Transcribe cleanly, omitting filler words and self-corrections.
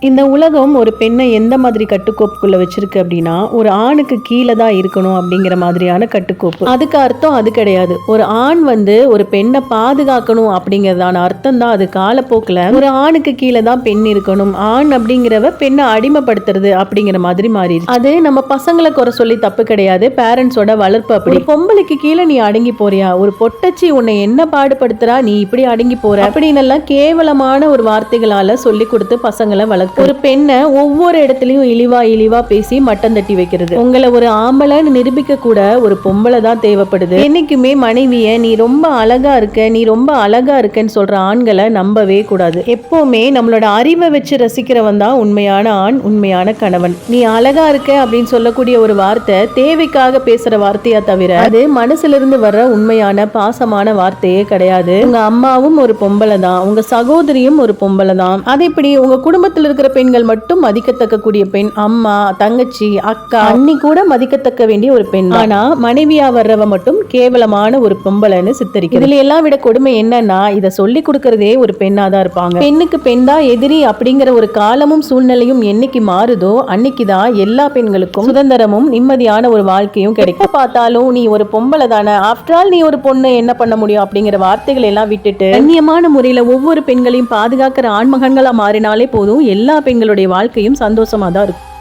இந்த உலகம் ஒரு பெண்ணை எந்த மாதிரி கட்டுக்கோப்புக்குள்ள வச்சிருக்கு அப்படின்னா, ஒரு ஆணுக்கு கீழே தான் இருக்கணும் அப்படிங்கிற மாதிரியான கட்டுக்கோப்பு. அதுக்கு அர்த்தம் அது கிடையாது. ஒரு ஆண் ஒரு பெண்ணை பாதுகாக்கணும் அப்படிங்கறதான அர்த்தம் தான் அது காலப்போக்கில் ஒரு ஆணுக்கு கீழே தான் பெண் இருக்கணும், ஆண் அப்படிங்கிறவ பெண்ணை அடிமைப்படுத்துறது அப்படிங்கிற மாதிரி மாறிடுச்சு. அது நம்ம பசங்களை குறை சொல்லி தப்பு கிடையாது, பேரண்ட்ஸோட வளர்ப்பு. அப்படி பொம்பளைக்கு கீழே நீ அடங்கி போறியா, ஒரு பொட்டச்சி உன்னை என்ன பாடுபடுத்துறா, நீ இப்படி அடங்கி போற அப்படின்னு எல்லாம் கேவலமான ஒரு வார்த்தைகளால சொல்லி கொடுத்து பசங்களை வளர்க்க. ஒரு பெண்ணை ஒவ்வொரு இடத்துலயும் இழிவா பேசி மட்டம் தட்டி வைக்கிறது. உங்களை ஒரு ஆம்பளைன்னு நிரூபிக்க கூட ஒரு பொம்பளை தான் தேவைப்படுது. என்னைக்குமே மனைவிய நீ ரொம்ப அழகா இருக்க, நீ ரொம்ப அழகா இருக்கன்னு சொல்ற ஆண்களை நம்பவே கூடாது. எப்பவுமே நம்மளோட அறிவை வச்சு ரசிக்கிறவன் தான் உண்மையான ஆண், உண்மையான கணவன். நீ அழகா இருக்க அப்படின்னு சொல்லக்கூடிய ஒரு வார்த்தை தேவைக்காக பேசுற வார்த்தையா தவிர அது மனசுல இருந்து வர்ற உண்மையான பாசமான வார்த்தையே கிடையாது. உங்க அம்மாவும் ஒரு பொம்பளை தான், உங்க சகோதரியும் ஒரு பொம்பளை தான். அது இப்படி உங்க குடும்பத்தில் இருக்கிற பெண்கள் மட்டும் மதிக்கத்தக்க கூடிய பெண் அம்மா, தங்கச்சி, அக்கா, அண்ணி கூட மதிக்கத்தக்க வேண்டிய ஒரு பெண். ஆனா மனைவியா வர்றவ மட்டும் கேவலமான ஒரு பொம்பளைன்னு சித்தரிக்கிறது. இதுல எல்லாம் விட கொடுமை என்னன்னா, இதை சொல்லி கொடுக்கறதே ஒரு பெண்ணா தான் இருப்பாங்க. பெண்ணுக்கு பெண் தான் எதிரி அப்படிங்கிற ஒரு காலமும் சூழ்நிலையும் என்னைக்கு மாறுதோ அன்னைக்குதான் எல்லா பெண்களுக்கும் சுதந்திரமும் நிம்மதியான ஒரு வாழ்க்கையும் கிடைக்கும். பார்த்தாலும் நீ ஒரு பொம்பளை தானே, ஆஃப்டர் ஆல் நீ ஒரு பொண்ணு என்ன பண்ண முடியும் அப்படிங்கிற வார்த்தைகள் எல்லாம் விட்டுட்டு கண்ணியமான முறையில ஒவ்வொரு பெண்களையும் பாதுகாக்கிற ஆண்மகன்களா மாறினாலே போதும், எல்லா பெண்களுடைய வாழ்க்கையும் சந்தோஷமா தான் இருக்கும்.